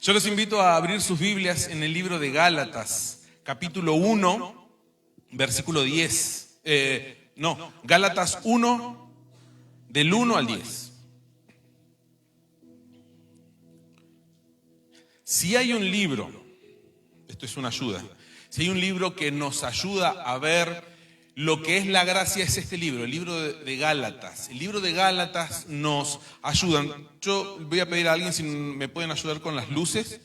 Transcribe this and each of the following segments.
Yo los invito a abrir sus Biblias en el libro de Gálatas, capítulo 1, versículo 10. Gálatas 1, del 1 al 10. Si hay un libro, esto es una ayuda, si hay un libro que nos ayuda a ver lo que es la gracia, es este libro, el libro de Gálatas. El libro de Gálatas nos ayuda. Yo voy a pedir a alguien si me pueden ayudar con las luces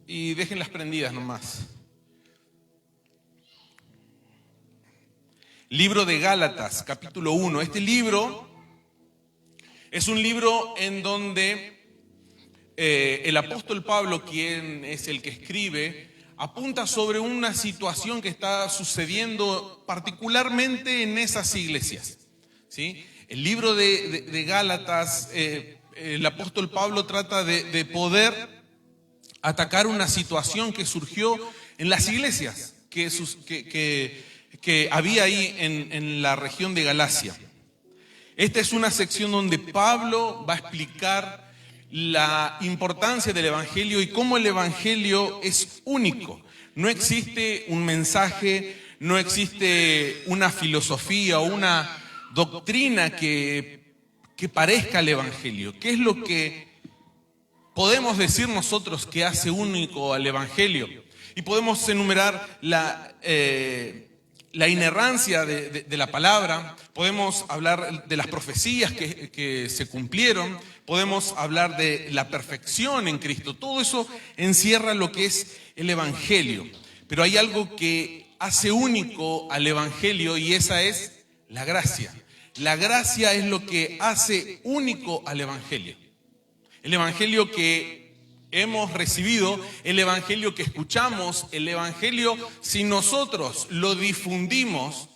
y déjenlas prendidas nomás. Libro de Gálatas, capítulo 1. Este libro es un libro en donde el apóstol Pablo, quien es el que escribe, apunta sobre una situación que está sucediendo particularmente en esas iglesias, ¿sí? El libro de Gálatas, el apóstol Pablo trata de poder atacar una situación que surgió en las iglesias que había ahí en la región de Galacia. Esta es una sección donde Pablo va a explicar la importancia del Evangelio y cómo el Evangelio es único. No existe un mensaje, no existe una filosofía o una doctrina que parezca el Evangelio. ¿Qué es lo que podemos decir nosotros que hace único al Evangelio? Y podemos enumerar la inerrancia de la palabra, podemos hablar de las profecías que se cumplieron, podemos hablar de la perfección en Cristo. Todo eso encierra lo que es el Evangelio. Pero hay algo que hace único al Evangelio y esa es la gracia. La gracia es lo que hace único al Evangelio. El Evangelio que hemos recibido, el Evangelio que escuchamos, el Evangelio, si nosotros lo difundimos,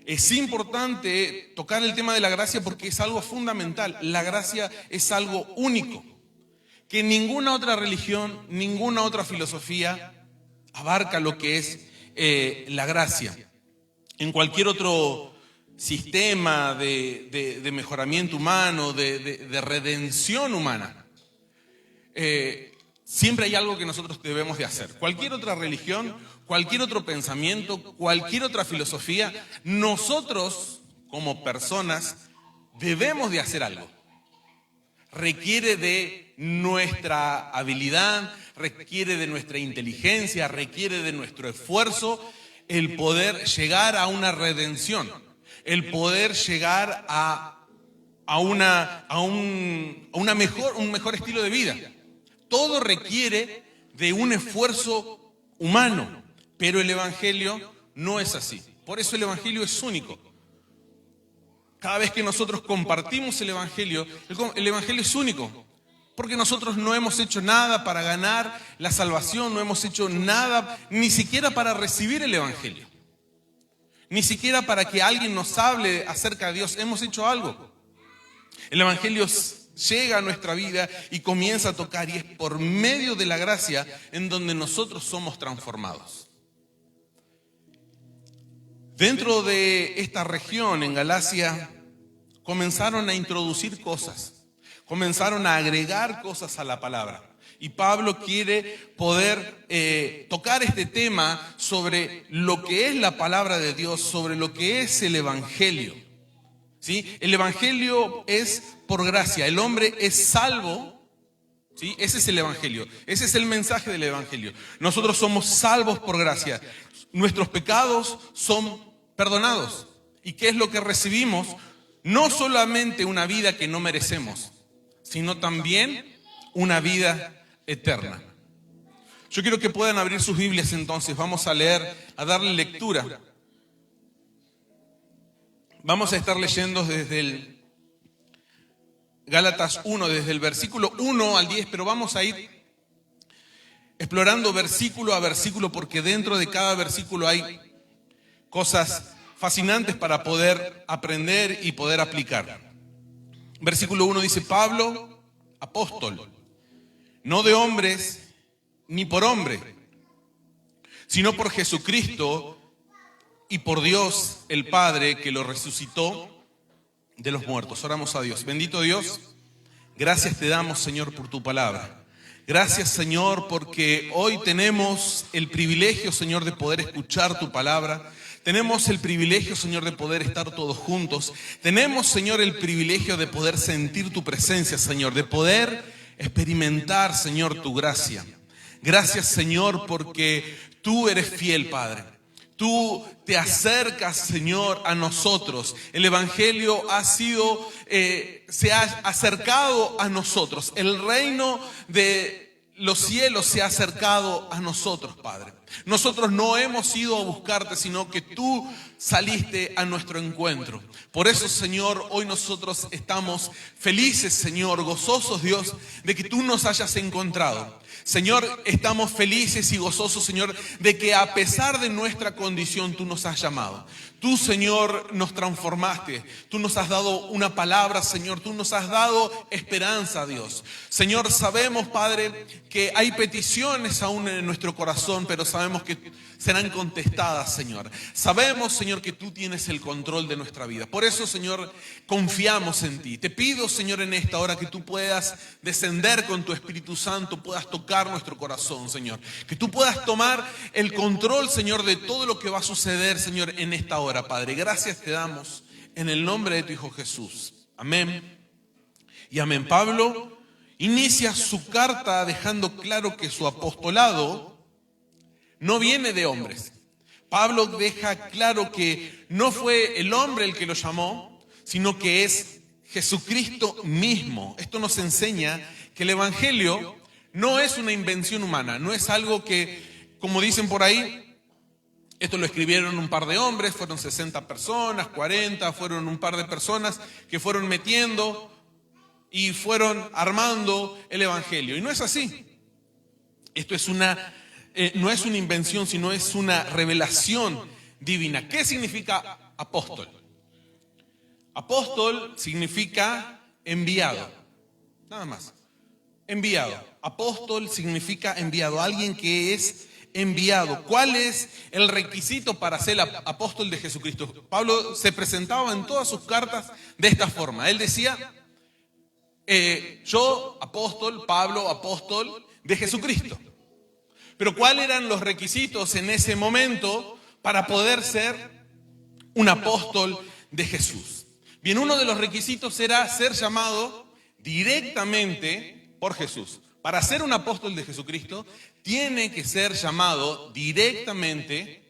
es importante tocar el tema de la gracia porque es algo fundamental. La gracia es algo único, que ninguna otra religión, ninguna otra filosofía abarca lo que es la gracia. En cualquier otro sistema de mejoramiento humano, de redención humana, siempre hay algo que nosotros debemos de hacer. Cualquier otra religión, cualquier otro pensamiento, cualquier otra filosofía, nosotros como personas debemos de hacer algo. Requiere de nuestra habilidad, requiere de nuestra inteligencia, requiere de nuestro esfuerzo el poder llegar a una redención, el poder llegar a un mejor estilo de vida. Todo requiere de un esfuerzo humano, pero el Evangelio no es así. Por eso el Evangelio es único. Cada vez que nosotros compartimos el Evangelio es único. Porque nosotros no hemos hecho nada para ganar la salvación, no hemos hecho nada, ni siquiera para recibir el Evangelio. Ni siquiera para que alguien nos hable acerca de Dios, hemos hecho algo. El Evangelio llega a nuestra vida y comienza a tocar, y es por medio de la gracia en donde nosotros somos transformados. Dentro de esta región, en Galacia, comenzaron a introducir cosas, comenzaron a agregar cosas a la palabra. Y Pablo quiere poder tocar este tema sobre lo que es la palabra de Dios, sobre lo que es el Evangelio. ¿Sí? El Evangelio es por gracia, el hombre es salvo, ¿sí? Ese es el Evangelio, ese es el mensaje del Evangelio. Nosotros somos salvos por gracia, nuestros pecados son perdonados. ¿Y qué es lo que recibimos? No solamente una vida que no merecemos, sino también una vida eterna. Yo quiero que puedan abrir sus Biblias entonces, vamos a leer, a darle lectura. Vamos a estar leyendo desde el Gálatas 1, desde el versículo 1 al 10, pero vamos a ir explorando versículo a versículo porque dentro de cada versículo hay cosas fascinantes para poder aprender y poder aplicar. Versículo 1 dice: Pablo, apóstol, no de hombres ni por hombre, sino por Jesucristo y por Dios el Padre que lo resucitó de los muertos. Oramos a Dios. Bendito Dios, Gracias te damos, Señor, por tu palabra. Gracias, Señor, porque hoy tenemos el privilegio, Señor, de poder escuchar tu palabra. Tenemos el privilegio, Señor, de poder estar todos juntos. Tenemos, Señor, el privilegio de poder sentir tu presencia, Señor, de poder experimentar, Señor, tu gracia. Gracias, Señor, porque tú eres fiel, Padre. Tú te acercas, Señor, a nosotros. El Evangelio se ha acercado a nosotros. El reino de los cielos se ha acercado a nosotros, Padre. Nosotros no hemos ido a buscarte, sino que tú saliste a nuestro encuentro. Por eso, Señor, hoy nosotros estamos felices, Señor, gozosos, Dios, de que tú nos hayas encontrado. Señor, estamos felices y gozosos, Señor, de que a pesar de nuestra condición tú nos has llamado. Tú, Señor, nos transformaste. Tú nos has dado una palabra, Señor. Tú nos has dado esperanza, Dios. Señor, sabemos, Padre, que hay peticiones aún en nuestro corazón, pero sabemos que serán contestadas, Señor. Sabemos, Señor, que tú tienes el control de nuestra vida. Por eso, Señor, confiamos en ti. Te pido, Señor, en esta hora que tú puedas descender con tu Espíritu Santo, puedas tocar nuestro corazón, Señor. Que tú puedas tomar el control, Señor, de todo lo que va a suceder, Señor, en esta hora, Padre. Gracias te damos en el nombre de tu Hijo Jesús. Amén y amén. Pablo inicia su carta dejando claro que su apostolado no viene de hombres. Pablo deja claro que no fue el hombre el que lo llamó, sino que es Jesucristo mismo. Esto nos enseña que el Evangelio no es una invención humana, no es algo que, como dicen por ahí, esto lo escribieron un par de hombres, fueron 60 personas, 40, fueron un par de personas que fueron metiendo y fueron armando el Evangelio. Y no es así. Esto es no es una invención, sino es una revelación divina. ¿Qué significa apóstol? Apóstol significa enviado, nada más. Enviado. Apóstol significa enviado, alguien que es enviado. ¿Cuál es el requisito para ser apóstol de Jesucristo? Pablo se presentaba en todas sus cartas de esta forma. Él decía, yo apóstol, Pablo apóstol de Jesucristo. Pero ¿cuáles eran los requisitos en ese momento para poder ser un apóstol de Jesús? Bien, uno de los requisitos era ser llamado directamente por Jesús. Para ser un apóstol de Jesucristo, tiene que ser llamado directamente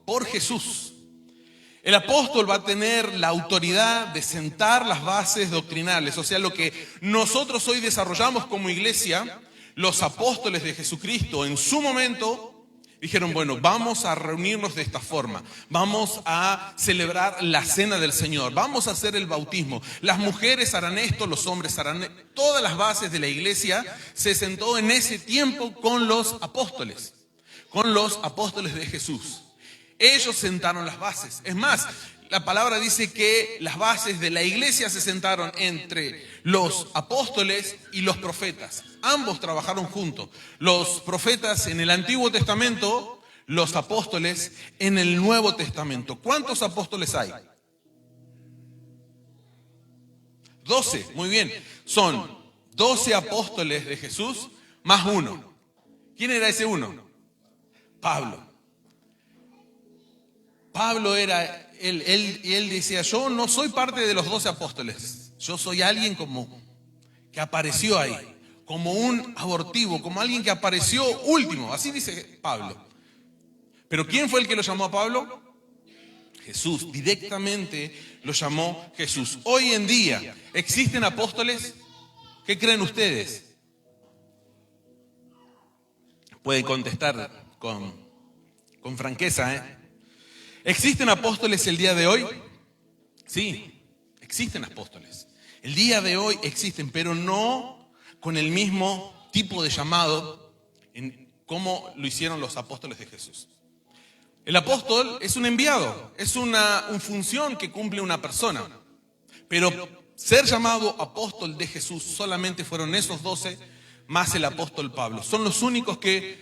por Jesús. El apóstol va a tener la autoridad de sentar las bases doctrinales, o sea, lo que nosotros hoy desarrollamos como iglesia. Los apóstoles de Jesucristo en su momento dijeron, bueno, vamos a reunirnos de esta forma, vamos a celebrar la cena del Señor, vamos a hacer el bautismo, las mujeres harán esto, los hombres harán esto. Todas las bases de la iglesia se sentó en ese tiempo con los apóstoles de Jesús. Ellos sentaron las bases. Es más, la palabra dice que las bases de la iglesia se sentaron entre los apóstoles y los profetas. Ambos trabajaron juntos. Los profetas en el Antiguo Testamento, los apóstoles en el Nuevo Testamento. ¿Cuántos apóstoles hay? 12, muy bien. Son 12 apóstoles de Jesús más uno. ¿Quién era ese uno? Pablo. Pablo era, él decía, yo no soy parte de los 12 apóstoles, yo soy alguien como que apareció ahí, como un abortivo, como alguien que apareció último, así dice Pablo. Pero ¿quién fue el que lo llamó a Pablo? Jesús, directamente lo llamó Jesús. Hoy en día, ¿existen apóstoles? ¿Qué creen ustedes? Pueden contestar con franqueza, ¿eh? ¿Existen apóstoles el día de hoy? Sí, existen apóstoles. El día de hoy existen, pero no con el mismo tipo de llamado como lo hicieron los apóstoles de Jesús. El apóstol es un enviado, es una función que cumple una persona. Pero ser llamado apóstol de Jesús solamente fueron esos 12 más el apóstol Pablo. Son los únicos que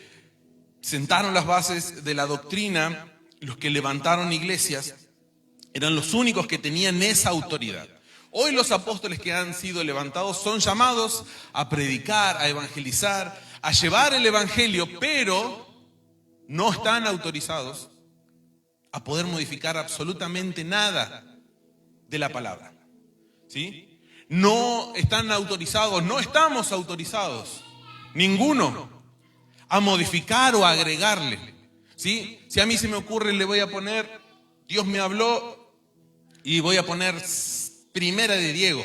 sentaron las bases de la doctrina. Los que levantaron iglesias eran los únicos que tenían esa autoridad. Hoy los apóstoles que han sido levantados son llamados a predicar, a evangelizar, a llevar el evangelio, pero no están autorizados a poder modificar absolutamente nada de la palabra. ¿Sí? No están autorizados, no estamos autorizados, ninguno, a modificar o a agregarle. ¿Sí? Si a mí se me ocurre, le voy a poner, Dios me habló y voy a poner Primera de Diego.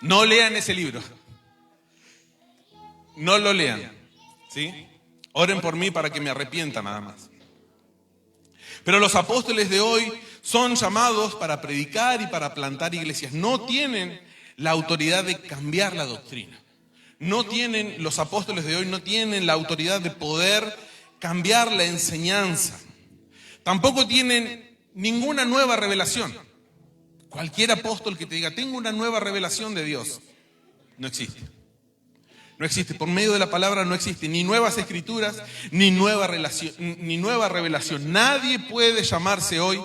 No lean ese libro. No lo lean. ¿Sí? Oren por mí para que me arrepienta nada más. Pero los apóstoles de hoy son llamados para predicar y para plantar iglesias. No tienen la autoridad de cambiar la doctrina. Los apóstoles de hoy no tienen la autoridad de poder cambiar la enseñanza. Tampoco tienen ninguna nueva revelación. Cualquier apóstol que te diga, tengo una nueva revelación de Dios, no existe. No existe. Por medio de la palabra no existe ni nuevas escrituras, ni nueva revelación. Nadie puede llamarse hoy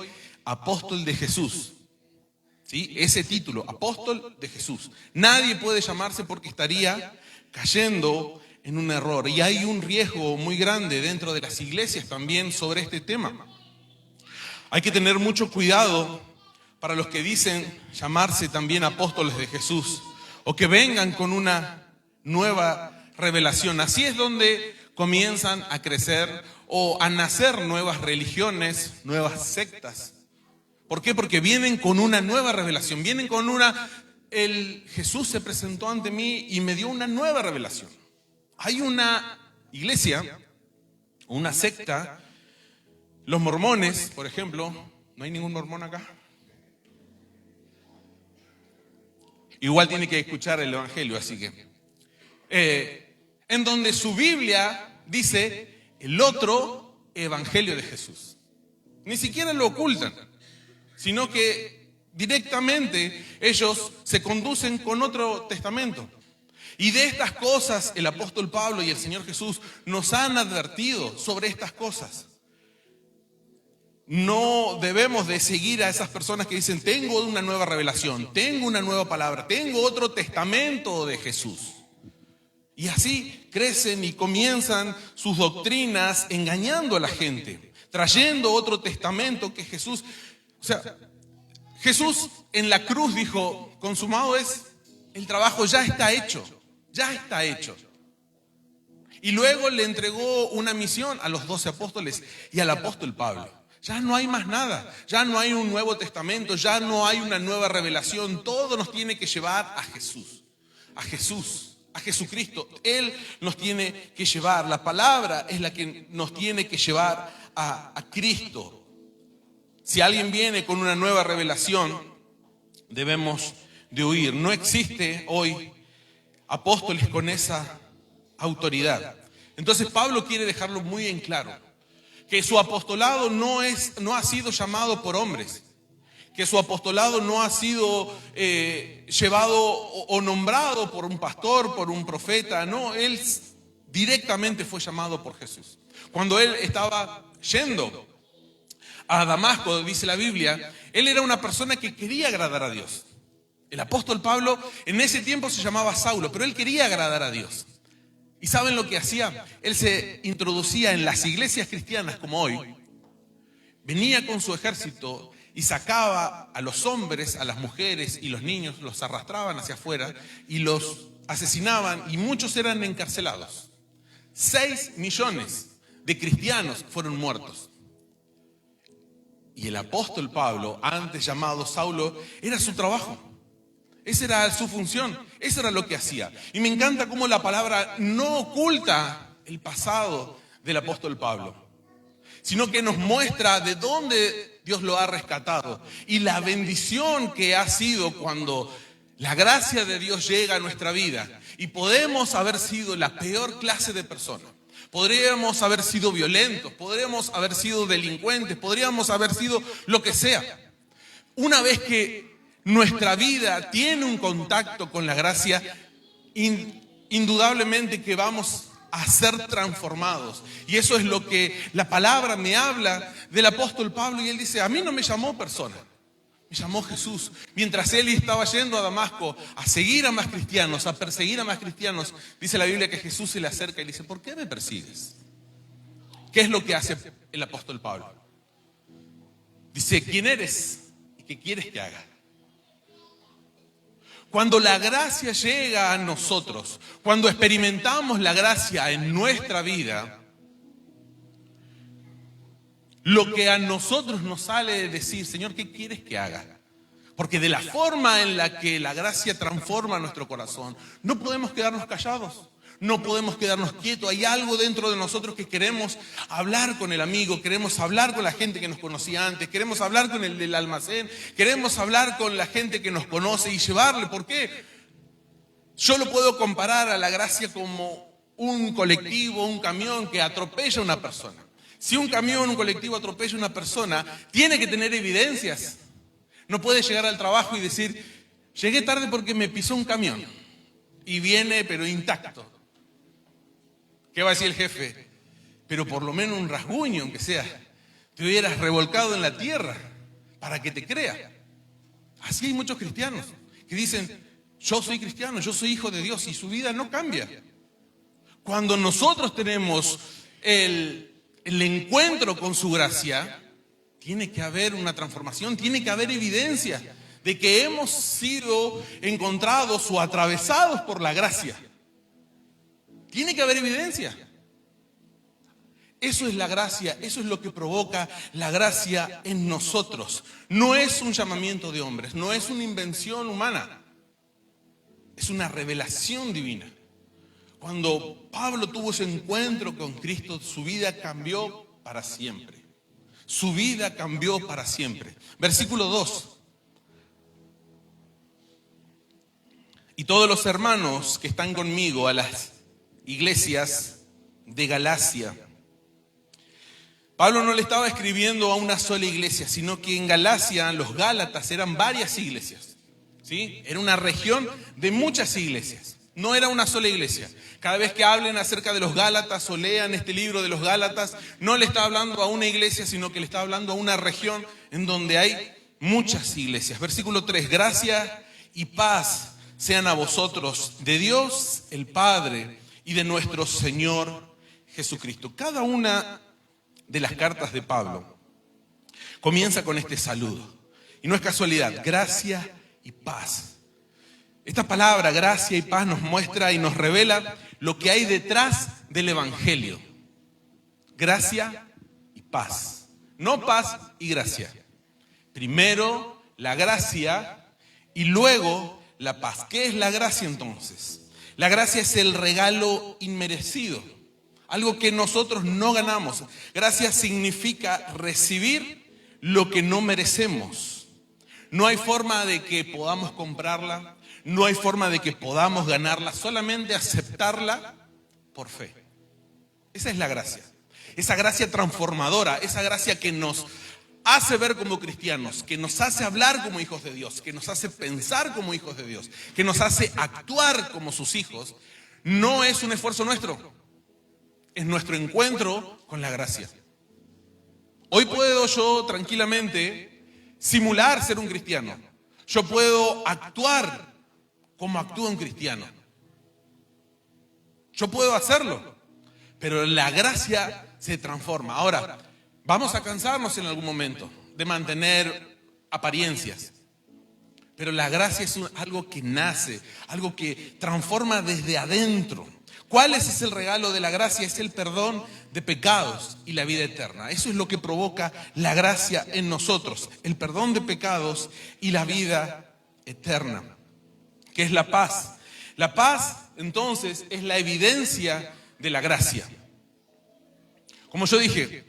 apóstol de Jesús. ¿Sí? Ese título, apóstol de Jesús. Nadie puede llamarse porque estaría cayendo en un error. Y hay un riesgo muy grande dentro de las iglesias también sobre este tema. Hay que tener mucho cuidado para los que dicen llamarse también apóstoles de Jesús o que vengan con una nueva revelación. Así es donde comienzan a crecer o a nacer nuevas religiones, nuevas sectas. ¿Por qué? Porque vienen con una nueva revelación, vienen con Jesús se presentó ante mí y me dio una nueva revelación. Hay una iglesia, una secta, los mormones, por ejemplo. ¿No hay ningún mormón acá? Igual tiene que escuchar el evangelio, así que en donde su Biblia dice el otro evangelio de Jesús. Ni siquiera lo ocultan, sino que directamente ellos se conducen con otro testamento. Y de estas cosas el apóstol Pablo y el Señor Jesús nos han advertido sobre estas cosas. No debemos de seguir a esas personas que dicen, tengo una nueva revelación, tengo una nueva palabra, tengo otro testamento de Jesús. Y así crecen y comienzan sus doctrinas engañando a la gente, trayendo otro testamento que Jesús. O sea, Jesús en la cruz dijo, consumado es, el trabajo ya está hecho, ya está hecho. Y luego le entregó una misión a los 12 apóstoles y al apóstol Pablo. Ya no hay más nada, ya no hay un nuevo testamento, ya no hay una nueva revelación. Todo nos tiene que llevar a Jesús, a Jesucristo. Él nos tiene que llevar, la palabra es la que nos tiene que llevar a Cristo. Si alguien viene con una nueva revelación, debemos de huir. No existe hoy apóstoles con esa autoridad. Entonces Pablo quiere dejarlo muy en claro, que su apostolado no ha sido llamado por hombres, que su apostolado no ha sido llevado o nombrado por un pastor, por un profeta. No, él directamente fue llamado por Jesús. Cuando él estaba yendo a Damasco, dice la Biblia, él era una persona que quería agradar a Dios. El apóstol Pablo en ese tiempo se llamaba Saulo, pero él quería agradar a Dios. ¿Y saben lo que hacía? Él se introducía en las iglesias cristianas como hoy. Venía con su ejército y sacaba a los hombres, a las mujeres y los niños, los arrastraban hacia afuera y los asesinaban, y muchos eran encarcelados. 6 millones de cristianos fueron muertos. Y el apóstol Pablo, antes llamado Saulo, era su trabajo. Esa era su función, eso era lo que hacía. Y me encanta cómo la palabra no oculta el pasado del apóstol Pablo, sino que nos muestra de dónde Dios lo ha rescatado y la bendición que ha sido cuando la gracia de Dios llega a nuestra vida. Y podemos haber sido la peor clase de persona. Podríamos haber sido violentos, podríamos haber sido delincuentes, podríamos haber sido lo que sea. Una vez que nuestra vida tiene un contacto con la gracia, indudablemente que vamos a ser transformados. Y eso es lo que la palabra me habla del apóstol Pablo. Y él dice, a mí no me llamó persona, Me llamó Jesús. Mientras él estaba yendo a Damasco a seguir a más cristianos, a perseguir a más cristianos, dice la Biblia que Jesús se le acerca y le dice, ¿por qué me persigues? ¿Qué es lo que hace el apóstol Pablo? Dice, ¿quién eres y qué quieres que haga? Cuando la gracia llega a nosotros, cuando experimentamos la gracia en nuestra vida, lo que a nosotros nos sale de decir, Señor, ¿qué quieres que haga? Porque de la forma en la que la gracia transforma nuestro corazón, no podemos quedarnos callados, no podemos quedarnos quietos. Hay algo dentro de nosotros que queremos hablar con el amigo, queremos hablar con la gente que nos conocía antes, queremos hablar con el del almacén, queremos hablar con la gente que nos conoce y llevarle. ¿Por qué? Yo lo puedo comparar a la gracia como un colectivo, un camión que atropella a una persona. Si un camión, un colectivo atropella a una persona, tiene que tener evidencias. No puede llegar al trabajo y decir, llegué tarde porque me pisó un camión. Y viene, pero intacto. ¿Qué va a decir el jefe? Pero por lo menos un rasguño, aunque sea. Te hubieras revolcado en la tierra para que te crea. Así hay muchos cristianos que dicen, yo soy cristiano, yo soy hijo de Dios, y su vida no cambia. Cuando nosotros tenemos el encuentro con su gracia, tiene que haber una transformación, tiene que haber evidencia de que hemos sido encontrados o atravesados por la gracia. Tiene que haber evidencia. Eso es la gracia, eso es lo que provoca la gracia en nosotros. No es un llamamiento de hombres, no es una invención humana, es una revelación divina. Cuando Pablo tuvo ese encuentro con Cristo, su vida cambió para siempre. Su vida cambió para siempre. Versículo 2. Y todos los hermanos que están conmigo a las iglesias de Galacia. Pablo no le estaba escribiendo a una sola iglesia, sino que en Galacia los Gálatas eran varias iglesias. ¿Sí? Era una región de muchas iglesias. No era una sola iglesia. Cada vez que hablen acerca de los Gálatas o lean este libro de los Gálatas, no le está hablando a una iglesia, sino que le está hablando a una región en donde hay muchas iglesias. Versículo 3. Gracia y paz sean a vosotros de Dios el Padre y de nuestro Señor Jesucristo. Cada una de las cartas de Pablo comienza con este saludo. Y no es casualidad, gracia y paz. Esta palabra, gracia y paz, nos muestra y nos revela lo que hay detrás del Evangelio. Gracia y paz. No paz y gracia. Primero la gracia y luego la paz. ¿Qué es la gracia entonces? La gracia es el regalo inmerecido. Algo que nosotros no ganamos. Gracia significa recibir lo que no merecemos. No hay forma de que podamos comprarla. No hay forma de que podamos ganarla, solamente aceptarla por fe. Esa es la gracia. Esa gracia transformadora, esa gracia que nos hace ver como cristianos, que nos hace hablar como hijos de Dios, que nos hace pensar como hijos de Dios, que nos hace actuar como sus hijos, no es un esfuerzo nuestro, es nuestro encuentro con la gracia. Hoy puedo yo tranquilamente simular ser un cristiano. Yo puedo actuar como actúa un cristiano. Yo puedo hacerlo, pero la gracia se transforma. Ahora, vamos a cansarnos en algún momento de mantener apariencias, pero la gracia es algo que nace, algo que transforma desde adentro. ¿Cuál es el regalo de la gracia? Es el perdón de pecados y la vida eterna. Eso es lo que provoca la gracia en nosotros, el perdón de pecados y la vida eterna. ¿Qué es la paz? La paz, entonces, es la evidencia de la gracia. Como yo dije,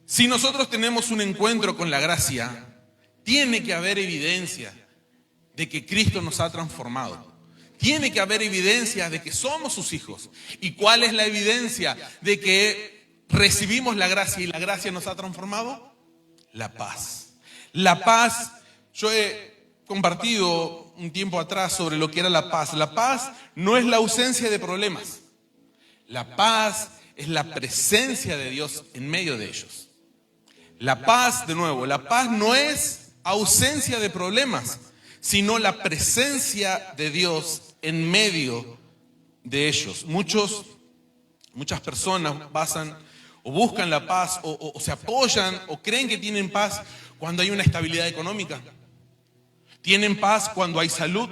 si nosotros tenemos un encuentro con la gracia, tiene que haber evidencia de que Cristo nos ha transformado. Tiene que haber evidencia de que somos sus hijos. ¿Y cuál es la evidencia de que recibimos la gracia y la gracia nos ha transformado? La paz. La paz, yo he compartido un tiempo atrás sobre lo que era la paz. La paz no es la ausencia de problemas. La paz es la presencia de Dios en medio de ellos. La paz, de nuevo, la paz no es ausencia de problemas, sino la presencia de Dios en medio de ellos. Muchas personas basan o buscan la paz o se apoyan o creen que tienen paz cuando hay una estabilidad económica. Tienen paz cuando hay salud.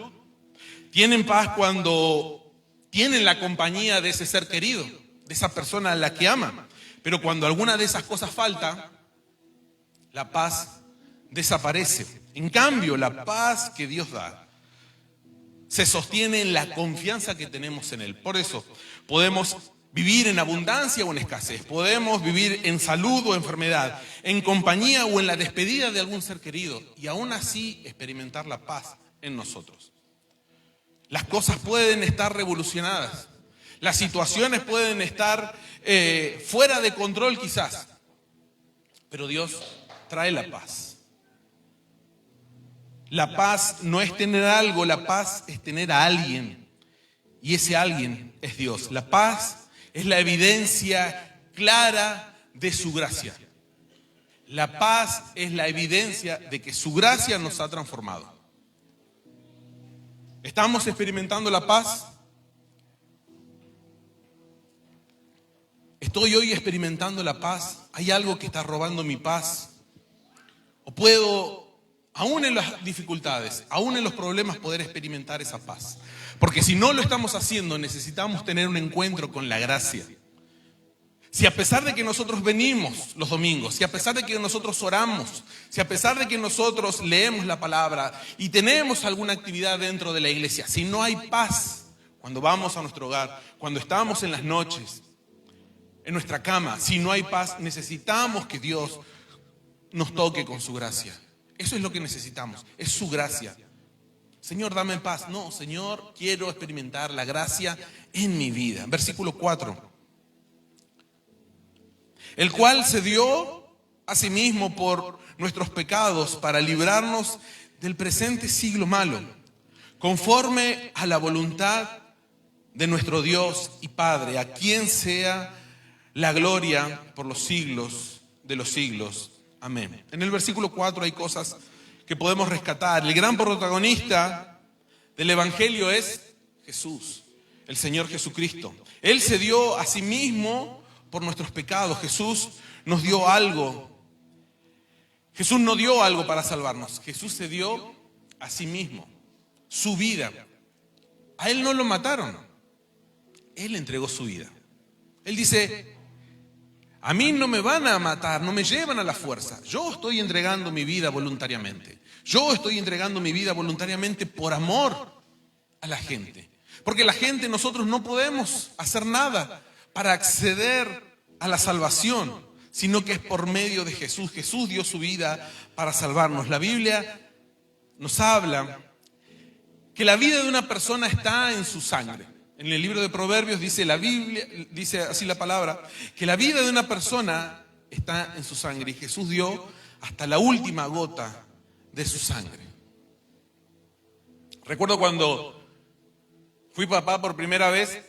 Tienen paz cuando tienen la compañía de ese ser querido, de esa persona a la que aman. Pero cuando alguna de esas cosas falta, la paz desaparece. En cambio, la paz que Dios da se sostiene en la confianza que tenemos en Él. Por eso podemos vivir en abundancia o en escasez. Podemos vivir en salud o enfermedad, en compañía o en la despedida de algún ser querido. Y aún así experimentar la paz en nosotros. Las cosas pueden estar revolucionadas. Las situaciones pueden estar fuera de control quizás. Pero Dios trae la paz. La paz no es tener algo, la paz es tener a alguien. Y ese alguien es Dios. La paz es la evidencia clara de su gracia. La paz es la evidencia de que su gracia nos ha transformado. ¿Estamos experimentando la paz? ¿Estoy hoy experimentando la paz? ¿Hay algo que está robando mi paz? ¿O puedo, aún en las dificultades, aún en los problemas, poder experimentar esa paz? Porque si no lo estamos haciendo, necesitamos tener un encuentro con la gracia. Si a pesar de que nosotros venimos los domingos, si a pesar de que nosotros oramos, si a pesar de que nosotros leemos la palabra y tenemos alguna actividad dentro de la iglesia, si no hay paz cuando vamos a nuestro hogar, cuando estamos en las noches, en nuestra cama, si no hay paz, necesitamos que Dios nos toque con su gracia. Eso es lo que necesitamos, es su gracia. Señor, dame paz. No, Señor, quiero experimentar la gracia en mi vida. Versículo 4. El cual se dio a sí mismo por nuestros pecados para librarnos del presente siglo malo, conforme a la voluntad de nuestro Dios y Padre, a quien sea la gloria por los siglos de los siglos. Amén. En el versículo 4 hay cosas que podemos rescatar. El gran protagonista del Evangelio es Jesús, el Señor Jesucristo. Él se dio a sí mismo por nuestros pecados. Jesús nos dio algo. Jesús no dio algo para salvarnos. Jesús se dio a sí mismo, su vida. A Él no lo mataron. Él entregó su vida. Él dice: a mí no me van a matar, no me llevan a la fuerza. Yo estoy entregando mi vida voluntariamente. Yo estoy entregando mi vida voluntariamente por amor a la gente. Porque la gente, nosotros no podemos hacer nada para acceder a la salvación, sino que es por medio de Jesús. Jesús dio su vida para salvarnos. La Biblia nos habla que la vida de una persona está en su sangre. En el libro de Proverbios dice la Biblia, dice así la palabra, que la vida de una persona está en su sangre. Y Jesús dio hasta la última gota de su sangre. Recuerdo cuando fui papá por primera vez,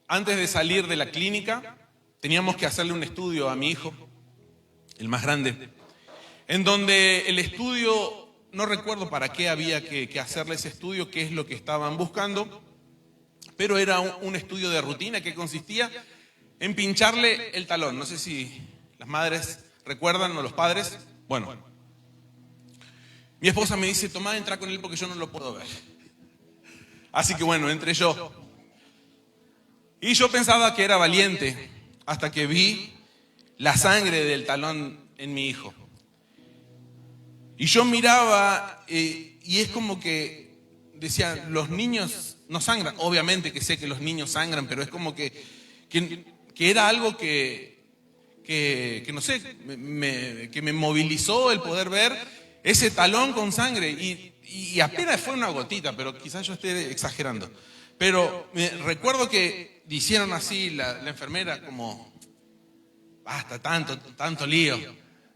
antes de salir de la clínica, teníamos que hacerle un estudio a mi hijo, el más grande, en donde el estudio, no recuerdo para qué había que hacerle ese estudio, qué es lo que estaban buscando, pero era un estudio de rutina que consistía en pincharle el talón. No sé si las madres recuerdan o los padres. Bueno, mi esposa me dice: tomá, entra con él porque yo no lo puedo ver. Así que bueno, entré yo. Y yo pensaba que era valiente hasta que vi la sangre del talón en mi hijo. Y yo miraba y es como que decía: los niños no sangran. Obviamente que sé que los niños sangran, pero es como que era algo que no sé, que me movilizó el poder ver ese talón con sangre. Y apenas fue una gotita, pero quizás yo esté exagerando. Pero recuerdo que hicieron así la enfermera como: basta, tanto lío.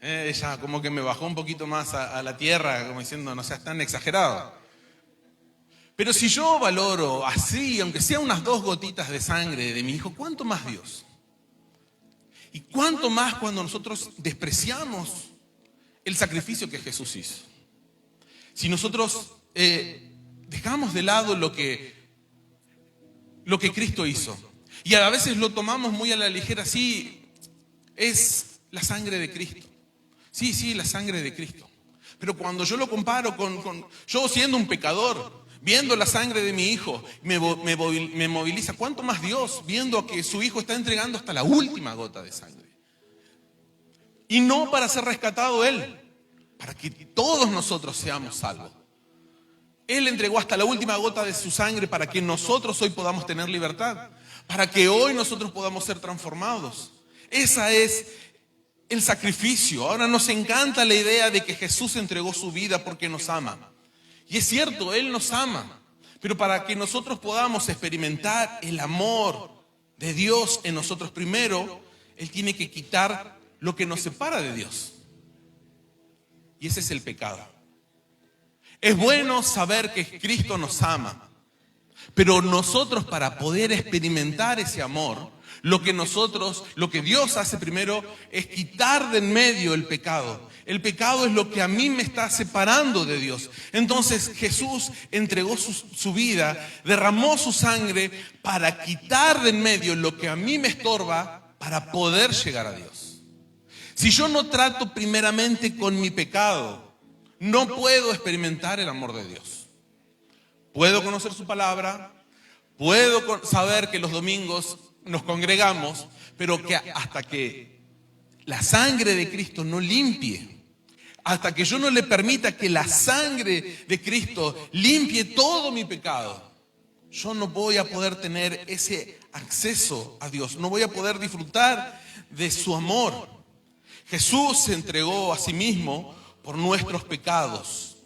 Ella como que me bajó un poquito más a la tierra, como diciendo: no seas tan exagerado. Pero si yo valoro así, aunque sea unas 2 gotitas de sangre de mi hijo, ¿cuánto más Dios? ¿Y cuánto más cuando nosotros despreciamos el sacrificio que Jesús hizo? Si nosotros dejamos de lado lo que Cristo hizo, y a veces lo tomamos muy a la ligera, sí, es la sangre de Cristo. Sí, la sangre de Cristo. Pero cuando yo lo comparo con yo siendo un pecador, viendo la sangre de mi hijo, me moviliza. ¿Cuánto más Dios viendo que su hijo está entregando hasta la última gota de sangre? Y no para ser rescatado Él, para que todos nosotros seamos salvos. Él entregó hasta la última gota de su sangre para que nosotros hoy podamos tener libertad, para que hoy nosotros podamos ser transformados. Esa es el sacrificio. Ahora nos encanta la idea de que Jesús entregó su vida porque nos ama. Y es cierto, Él nos ama. Pero para que nosotros podamos experimentar el amor de Dios en nosotros primero, Él tiene que quitar lo que nos separa de Dios. Y ese es el pecado. Es bueno saber que Cristo nos ama. Pero nosotros, para poder experimentar ese amor, lo que Dios hace primero es quitar de en medio el pecado. El pecado es lo que a mí me está separando de Dios. Entonces Jesús entregó su vida, derramó su sangre para quitar de en medio lo que a mí me estorba para poder llegar a Dios. Si yo no trato primeramente con mi pecado, no puedo experimentar el amor de Dios. Puedo conocer su palabra, puedo saber que los domingos nos congregamos, pero que hasta que la sangre de Cristo no limpie, hasta que yo no le permita que la sangre de Cristo limpie todo mi pecado, yo no voy a poder tener ese acceso a Dios, no voy a poder disfrutar de su amor. Jesús se entregó a sí mismo por nuestros pecados,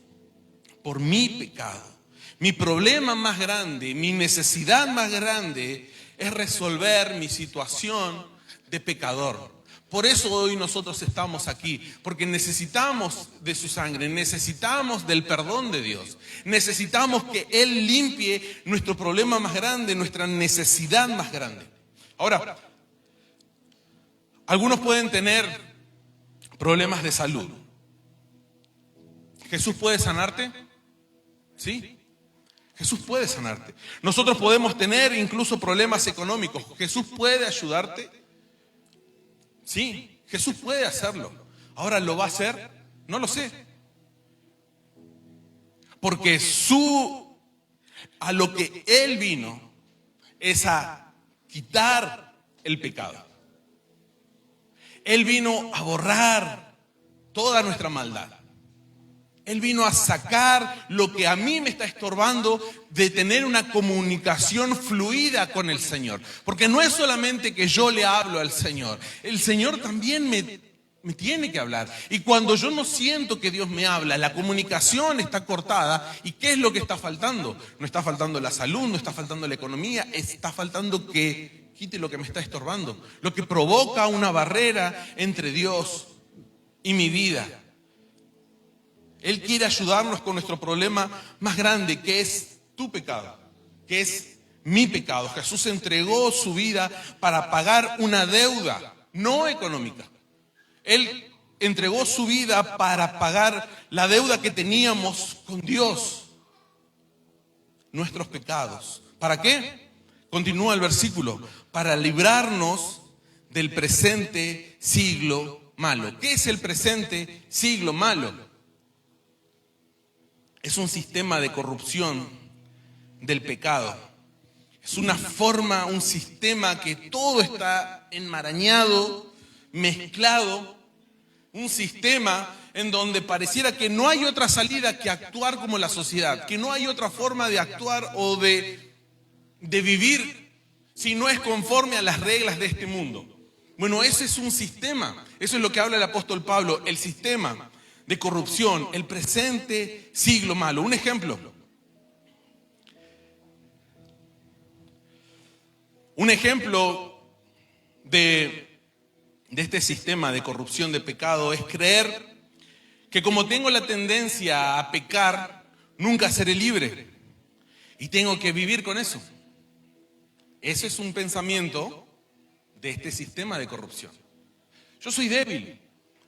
por mi pecado. Mi problema más grande, mi necesidad más grande es resolver mi situación de pecador. Por eso hoy nosotros estamos aquí, porque necesitamos de su sangre, necesitamos del perdón de Dios, necesitamos que Él limpie nuestro problema más grande, nuestra necesidad más grande. Ahora, algunos pueden tener problemas de salud. ¿Jesús puede sanarte? ¿Sí? Jesús puede sanarte. Nosotros podemos tener incluso problemas económicos. ¿Jesús puede ayudarte? Sí, Jesús puede hacerlo. Ahora, ¿lo va a hacer? No lo sé. Porque a lo que Él vino es a quitar el pecado. Él vino a borrar toda nuestra maldad. Él vino a sacar lo que a mí me está estorbando de tener una comunicación fluida con el Señor. Porque no es solamente que yo le hablo al Señor. El Señor también me tiene que hablar. Y cuando yo no siento que Dios me habla, la comunicación está cortada. ¿Y qué es lo que está faltando? No está faltando la salud, no está faltando la economía. Está faltando que quite lo que me está estorbando. Lo que provoca una barrera entre Dios y mi vida. Él quiere ayudarnos con nuestro problema más grande, que es tu pecado, que es mi pecado. Jesús entregó su vida para pagar una deuda, no económica. Él entregó su vida para pagar la deuda que teníamos con Dios, nuestros pecados. ¿Para qué? Continúa el versículo. Para librarnos del presente siglo malo. ¿Qué es el presente siglo malo? Es un sistema de corrupción del pecado. Es una forma, un sistema que todo está enmarañado, mezclado. Un sistema en donde pareciera que no hay otra salida que actuar como la sociedad, que no hay otra forma de actuar o de vivir si no es conforme a las reglas de este mundo. Bueno, ese es un sistema. Eso es lo que habla el apóstol Pablo, el sistema de corrupción, el presente siglo malo. Un ejemplo. Un ejemplo de este sistema de corrupción de pecado es creer que como tengo la tendencia a pecar, nunca seré libre y tengo que vivir con eso. Ese es un pensamiento de este sistema de corrupción. Yo soy débil,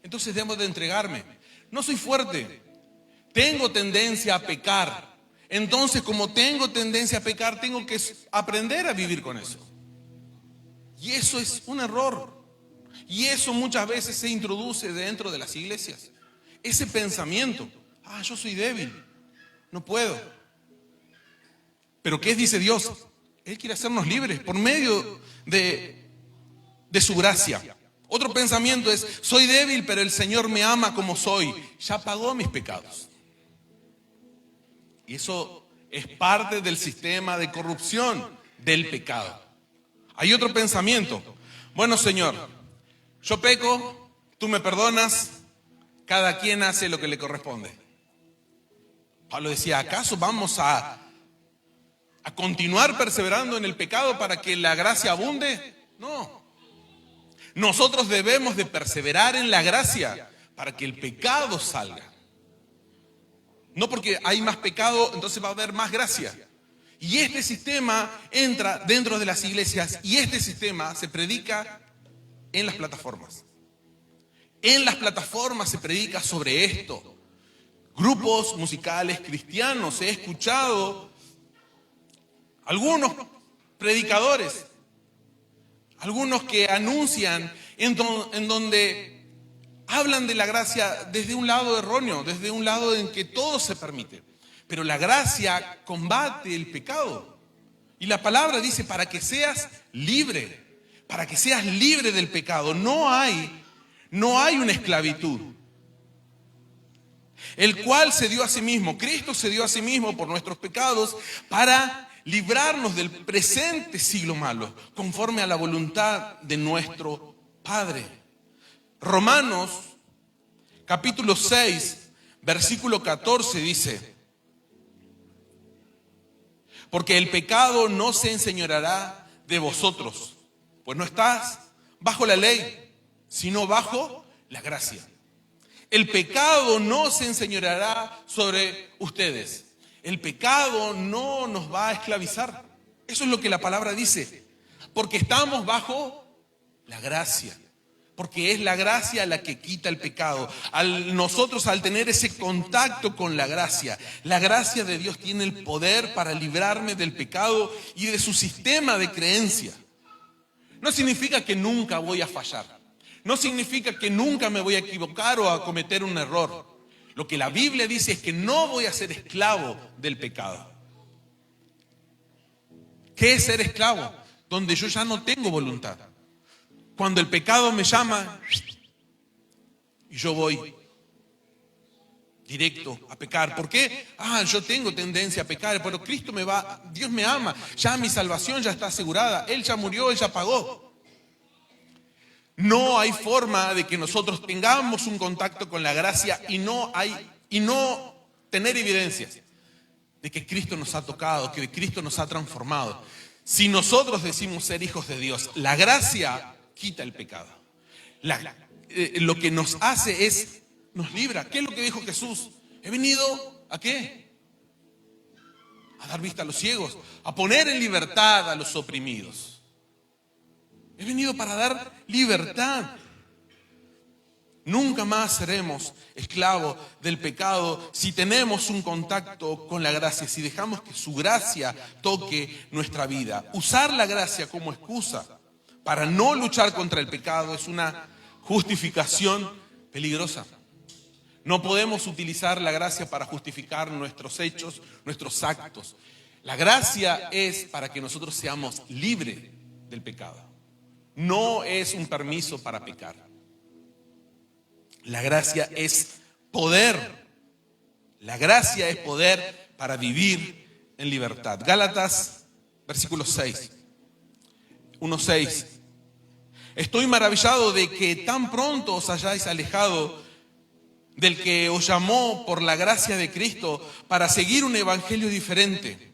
entonces debo de entregarme. No soy fuerte, tengo tendencia a pecar. Entonces, como tengo tendencia a pecar, tengo que aprender a vivir con eso. Y eso es un error. Y eso muchas veces se introduce dentro de las iglesias. Ese pensamiento, yo soy débil, no puedo. Pero ¿qué dice Dios? Él quiere hacernos libres por medio de su gracia. Otro pensamiento es, soy débil, pero el Señor me ama como soy. Ya pagó mis pecados. Y eso es parte del sistema de corrupción del pecado. Hay otro pensamiento. Bueno, Señor, yo peco, tú me perdonas, cada quien hace lo que le corresponde. Pablo decía, ¿acaso vamos a continuar perseverando en el pecado para que la gracia abunde? No. Nosotros debemos de perseverar en la gracia para que el pecado salga. No porque hay más pecado, entonces va a haber más gracia. Y este sistema entra dentro de las iglesias y este sistema se predica en las plataformas. En las plataformas se predica sobre esto. Grupos musicales cristianos, he escuchado algunos predicadores, algunos que anuncian en donde hablan de la gracia desde un lado erróneo, desde un lado en que todo se permite. Pero la gracia combate el pecado. Y la palabra dice, para que seas libre del pecado. No hay una esclavitud. El cual se dio a sí mismo, Cristo se dio a sí mismo por nuestros pecados para librarnos del presente siglo malo, conforme a la voluntad de nuestro Padre. Romanos, capítulo 6, versículo 14 dice, porque el pecado no se enseñoreará de vosotros, pues no estás bajo la ley, sino bajo la gracia. El pecado no se enseñoreará sobre ustedes. El pecado no nos va a esclavizar. Eso es lo que la palabra dice. Porque estamos bajo la gracia. Porque es la gracia la que quita el pecado. Nosotros al tener ese contacto con la gracia de Dios tiene el poder para librarme del pecado y de su sistema de creencia. No significa que nunca voy a fallar. No significa que nunca me voy a equivocar o a cometer un error. Lo que la Biblia dice es que no voy a ser esclavo del pecado. ¿Qué es ser esclavo? Donde yo ya no tengo voluntad. Cuando el pecado me llama y yo voy directo a pecar. ¿Por qué? Yo tengo tendencia a pecar, pero Dios me ama. Ya mi salvación ya está asegurada. Él ya murió, Él ya pagó. No hay forma de que nosotros tengamos un contacto con la gracia y no tener evidencias de que Cristo nos ha tocado, que Cristo nos ha transformado. Si nosotros decimos ser hijos de Dios, la gracia quita el pecado. Lo que nos hace nos libra. ¿Qué es lo que dijo Jesús? He venido ¿a qué? A dar vista a los ciegos, a poner en libertad a los oprimidos. He venido para dar libertad. Nunca más seremos esclavos del pecado si tenemos un contacto con la gracia, si dejamos que su gracia toque nuestra vida. Usar la gracia como excusa para no luchar contra el pecado es una justificación peligrosa. No podemos utilizar la gracia para justificar nuestros hechos, nuestros actos. La gracia es para que nosotros seamos libres del pecado. No es un permiso para pecar. La gracia es poder. La gracia es poder para vivir en libertad. Gálatas, versículo 6. 1:6. Estoy maravillado de que tan pronto os hayáis alejado del que os llamó por la gracia de Cristo para seguir un evangelio diferente.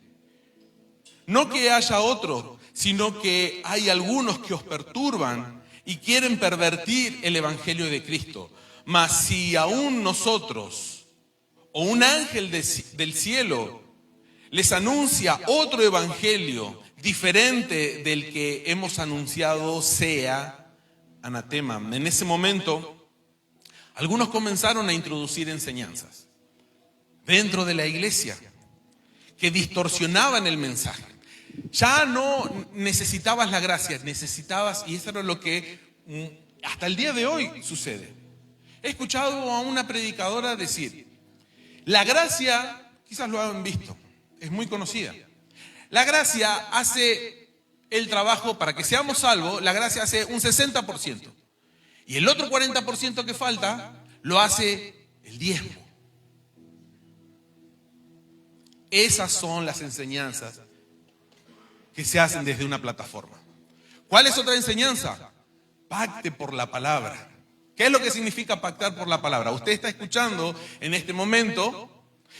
No que haya otro, sino que hay algunos que os perturban y quieren pervertir el evangelio de Cristo. Mas si aún nosotros o un ángel del cielo les anuncia otro evangelio diferente del que hemos anunciado, sea anatema. En ese momento, algunos comenzaron a introducir enseñanzas. dentro de la iglesia que distorsionaban el mensaje. Ya no necesitabas la gracia, necesitabas, y eso era lo que hasta el día de hoy sucede. He escuchado a una predicadora decir, la gracia, quizás lo han visto, es muy conocida. La gracia hace el trabajo para que seamos salvos, la gracia hace un 60%. Y el otro 40% que falta, lo hace el diezmo. Esas son las enseñanzas que se hacen desde una plataforma. ¿Cuál es otra enseñanza? Pacte por la palabra. ¿Qué es lo que significa pactar por la palabra? Usted está escuchando en este momento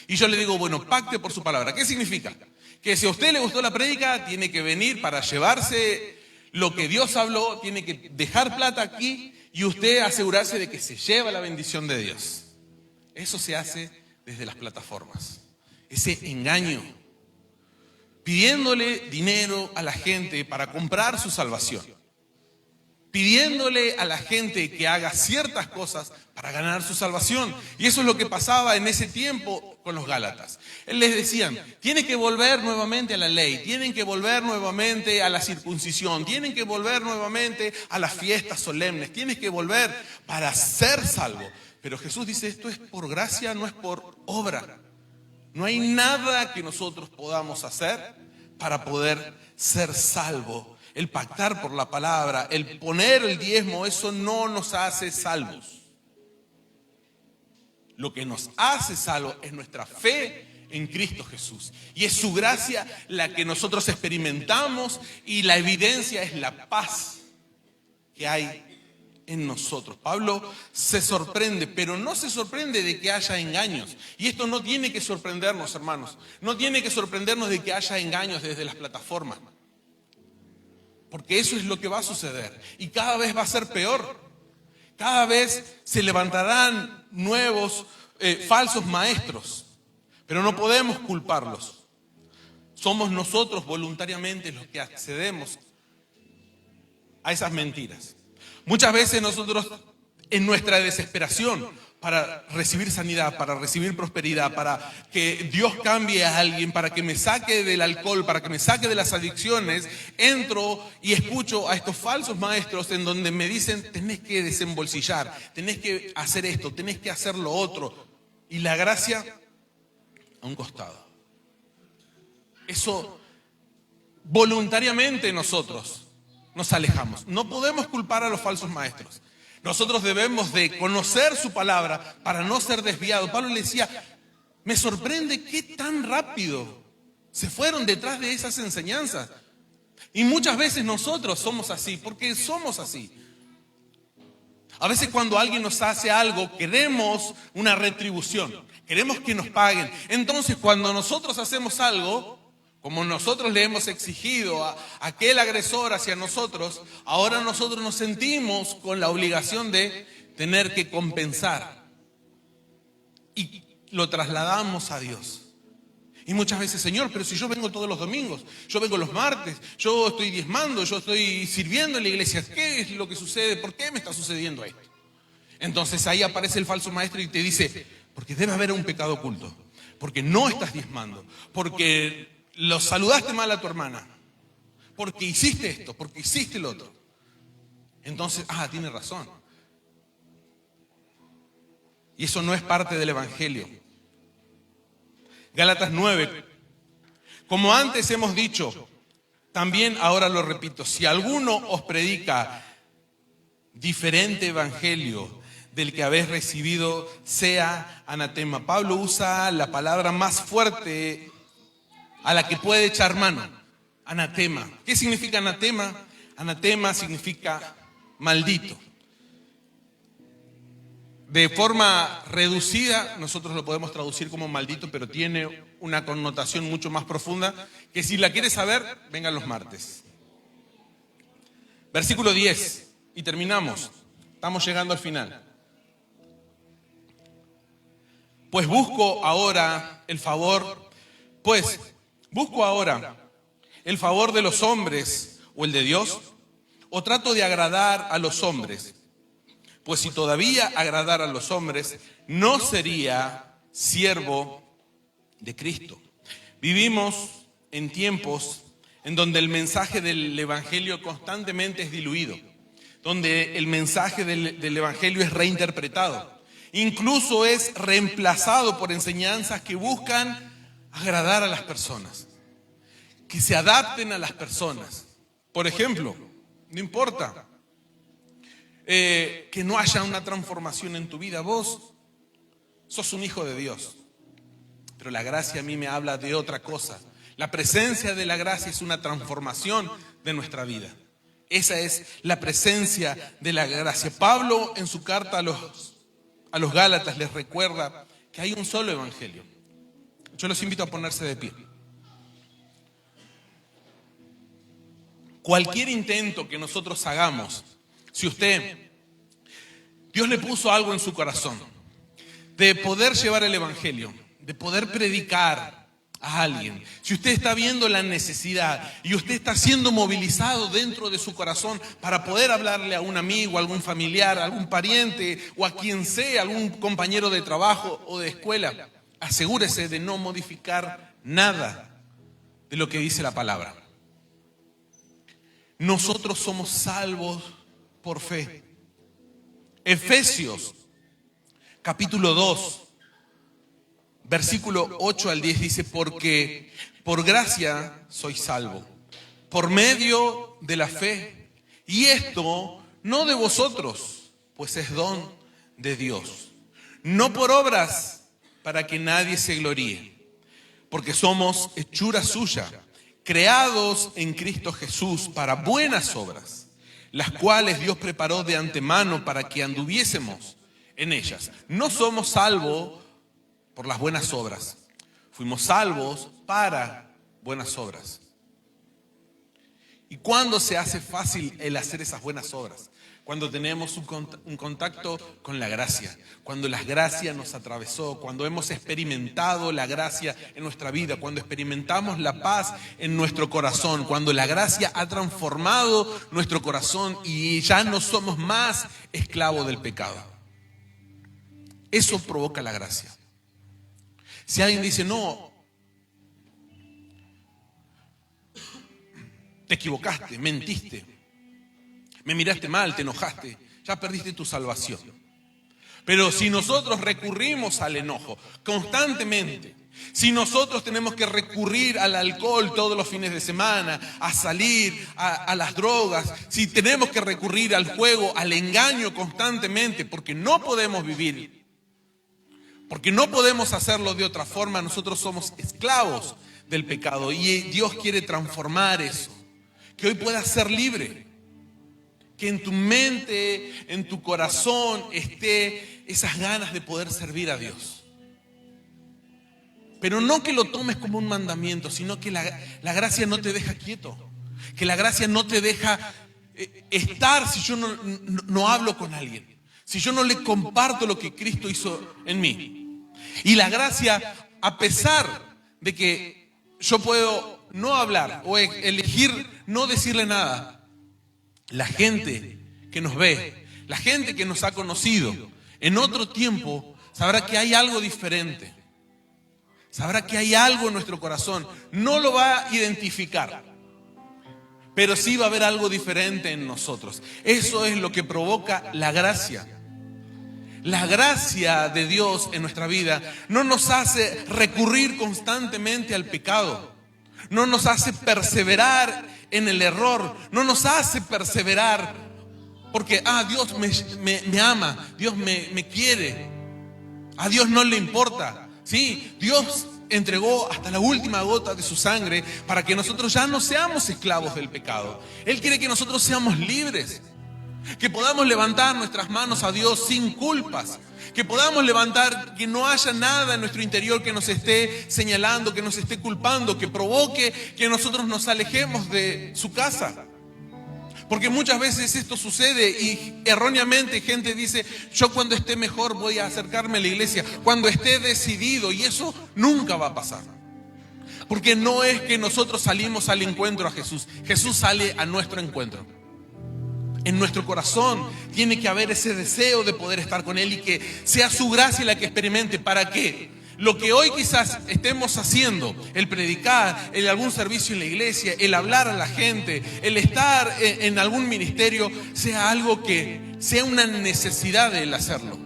y yo le digo, bueno, pacte por su palabra. ¿Qué significa? Que si a usted le gustó la prédica, tiene que venir para llevarse lo que Dios habló, tiene que dejar plata aquí y usted asegurarse de que se lleva la bendición de Dios. Eso se hace desde las plataformas. Ese engaño, pidiéndole dinero a la gente para comprar su salvación, pidiéndole a la gente que haga ciertas cosas para ganar su salvación. Y eso es lo que pasaba en ese tiempo con los Gálatas. Él les decían, tienen que volver nuevamente a la ley, tienen que volver nuevamente a la circuncisión, tienen que volver nuevamente a las fiestas solemnes, tienen que volver para ser salvo. Pero Jesús dice, esto es por gracia, no es por obra. No hay nada que nosotros podamos hacer para poder ser salvo. El pactar por la palabra, el poner el diezmo, eso no nos hace salvos. Lo que nos hace salvos es nuestra fe en Cristo Jesús. Y es su gracia la que nosotros experimentamos y la evidencia es la paz que hay en nosotros. Pablo se sorprende, pero no se sorprende de que haya engaños. Y esto no tiene que sorprendernos, hermanos. No tiene que sorprendernos de que haya engaños desde las plataformas. Porque eso es lo que va a suceder. Y cada vez va a ser peor. Cada vez se levantarán nuevos falsos maestros. Pero no podemos culparlos. Somos nosotros voluntariamente los que accedemos a esas mentiras. Muchas veces nosotros, en nuestra desesperación para recibir sanidad, para recibir prosperidad, para que Dios cambie a alguien, para que me saque del alcohol, para que me saque de las adicciones, entro y escucho a estos falsos maestros en donde me dicen, tenés que desembolsillar, tenés que hacer esto, tenés que hacer lo otro. Y la gracia a un costado. Eso voluntariamente nosotros nos alejamos. No podemos culpar a los falsos maestros. Nosotros debemos de conocer su palabra para no ser desviados. Pablo le decía, me sorprende qué tan rápido se fueron detrás de esas enseñanzas. Y muchas veces nosotros somos así, porque somos así. A veces cuando alguien nos hace algo, queremos una retribución, queremos que nos paguen. Entonces cuando nosotros hacemos algo, como nosotros le hemos exigido a aquel agresor hacia nosotros, ahora nosotros nos sentimos con la obligación de tener que compensar. Y lo trasladamos a Dios. Y muchas veces, Señor, pero si yo vengo todos los domingos, yo vengo los martes, yo estoy diezmando, yo estoy sirviendo en la iglesia, ¿qué es lo que sucede? ¿Por qué me está sucediendo esto? Entonces ahí aparece el falso maestro y te dice, porque debe haber un pecado oculto, porque no estás diezmando, porque lo saludaste mal a tu hermana, porque hiciste esto, porque hiciste lo otro. Entonces, tiene razón. Y eso no es parte del Evangelio. Gálatas 9. Como antes hemos dicho, también ahora lo repito, si alguno os predica diferente evangelio del que habéis recibido, sea anatema. Pablo usa la palabra más fuerte a la que puede echar mano, anatema. ¿Qué significa anatema? Anatema significa maldito. De forma reducida, nosotros lo podemos traducir como maldito, pero tiene una connotación mucho más profunda, que si la quieres saber, vengan los martes. Versículo 10, y terminamos. Estamos llegando al final. Pues busco ahora el favor de los hombres o el de Dios, o trato de agradar a los hombres. Pues si todavía agradara a los hombres, no sería siervo de Cristo. Vivimos en tiempos en donde el mensaje del Evangelio constantemente es diluido, donde el mensaje del Evangelio es reinterpretado, incluso es reemplazado por enseñanzas que buscan agradar a las personas, que se adapten a las personas. Por ejemplo, no importa que no haya una transformación en tu vida, vos sos un hijo de Dios, pero la gracia a mí me habla de otra cosa. La presencia de la gracia es una transformación de nuestra vida. Esa es la presencia de la gracia. Pablo en su carta a los Gálatas les recuerda que hay un solo evangelio. Yo los invito a ponerse de pie. Cualquier intento que nosotros hagamos, si Dios le puso algo en su corazón, de poder llevar el evangelio, de poder predicar a alguien, si usted está viendo la necesidad y usted está siendo movilizado dentro de su corazón para poder hablarle a un amigo, a algún familiar, a algún pariente o a quien sea, algún compañero de trabajo o de escuela, asegúrese de no modificar nada de lo que dice la palabra. Nosotros somos salvos por fe. Efesios capítulo 2 versículo 8 al 10 dice: porque por gracia sois salvo, por medio de la fe, y esto no de vosotros, pues es don de Dios, no por obras, para que nadie se gloríe, porque somos hechura suya, creados en Cristo Jesús para buenas obras, las cuales Dios preparó de antemano para que anduviésemos en ellas. No somos salvos por las buenas obras, fuimos salvos para buenas obras. ¿Y cuándo se hace fácil el hacer esas buenas obras? Cuando tenemos un contacto con la gracia, cuando la gracia nos atravesó, cuando hemos experimentado la gracia en nuestra vida, cuando experimentamos la paz en nuestro corazón, cuando la gracia ha transformado nuestro corazón y ya no somos más esclavos del pecado. Eso provoca la gracia. Si alguien dice: no, te equivocaste, mentiste, me miraste mal, te enojaste, ya perdiste tu salvación. Pero si nosotros recurrimos al enojo constantemente, si nosotros tenemos que recurrir al alcohol todos los fines de semana, a salir, a las drogas, si tenemos que recurrir al juego, al engaño constantemente, porque no podemos vivir, porque no podemos hacerlo de otra forma, nosotros somos esclavos del pecado y Dios quiere transformar eso, que hoy puedas ser libre, que en tu mente, en tu corazón esté esas ganas de poder servir a Dios. Pero no que lo tomes como un mandamiento, sino que la gracia no te deja quieto, que la gracia no te deja estar si yo no hablo con alguien, si yo no le comparto lo que Cristo hizo en mí. Y la gracia, a pesar de que yo puedo no hablar o elegir no decirle nada, la gente que nos ve, la gente que nos ha conocido en otro tiempo, sabrá que hay algo diferente. Sabrá que hay algo en nuestro corazón. No lo va a identificar, pero sí va a haber algo diferente en nosotros. Eso es lo que provoca la gracia. La gracia de Dios en nuestra vida no nos hace recurrir constantemente al pecado. No nos hace perseverar en el error. No nos hace perseverar porque Dios me ama, Dios me quiere. A Dios no le importa. Sí, Dios entregó hasta la última gota de su sangre para que nosotros ya no seamos esclavos del pecado. Él quiere que nosotros seamos libres, que podamos levantar nuestras manos a Dios sin culpas, que podamos levantar, que no haya nada en nuestro interior que nos esté señalando, que nos esté culpando, que provoque que nosotros nos alejemos de su casa. Porque muchas veces esto sucede y erróneamente gente dice: yo cuando esté mejor voy a acercarme a la iglesia, cuando esté decidido, y eso nunca va a pasar. Porque no es que nosotros salimos al encuentro a Jesús, Jesús sale a nuestro encuentro. En nuestro corazón tiene que haber ese deseo de poder estar con Él y que sea su gracia la que experimente. ¿Para qué? Lo que hoy quizás estemos haciendo, el predicar, el algún servicio en la iglesia, el hablar a la gente, el estar en algún ministerio, sea algo que sea una necesidad de él hacerlo.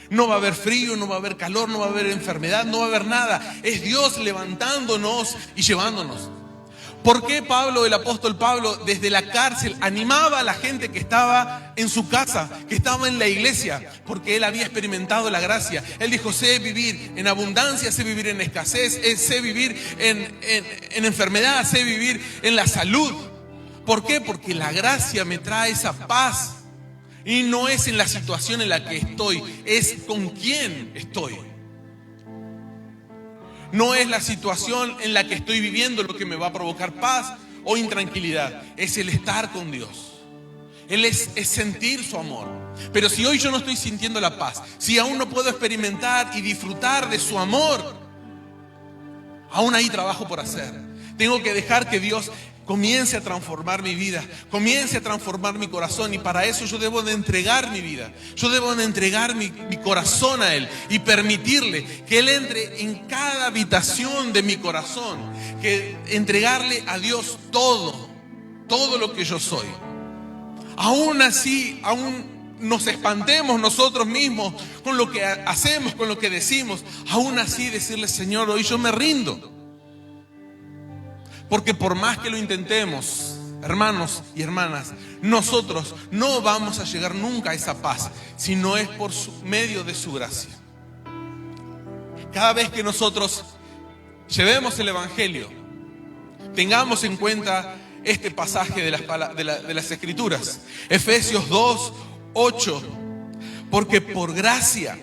No va a haber frío, no va a haber calor, no va a haber enfermedad, no va a haber nada. Es Dios levantándonos y llevándonos. ¿Por qué Pablo, el apóstol Pablo, desde la cárcel animaba a la gente que estaba en su casa, que estaba en la iglesia? Porque él había experimentado la gracia. Él dijo, sé vivir en abundancia, sé vivir en escasez, sé vivir en enfermedad, sé vivir en la salud. ¿Por qué? Porque la gracia me trae esa paz. Y no es en la situación en la que estoy, es con quién estoy. No es la situación en la que estoy viviendo lo que me va a provocar paz o intranquilidad. Es el estar con Dios. Es sentir su amor. Pero si hoy yo no estoy sintiendo la paz, si aún no puedo experimentar y disfrutar de su amor, aún hay trabajo por hacer. Tengo que dejar que Dios comience a transformar mi vida, comience a transformar mi corazón, y para eso yo debo de entregar mi vida, yo debo de entregar mi corazón a Él y permitirle que Él entre en cada habitación de mi corazón, que entregarle a Dios todo lo que yo soy. Aún así, aún nos espantemos nosotros mismos con lo que hacemos, con lo que decimos, aún así decirle, Señor, hoy yo me rindo. Porque por más que lo intentemos, hermanos y hermanas, nosotros no vamos a llegar nunca a esa paz, si no es por medio de su gracia. Cada vez que nosotros llevemos el Evangelio, tengamos en cuenta este pasaje de las Escrituras, Efesios 2, 8, porque por gracia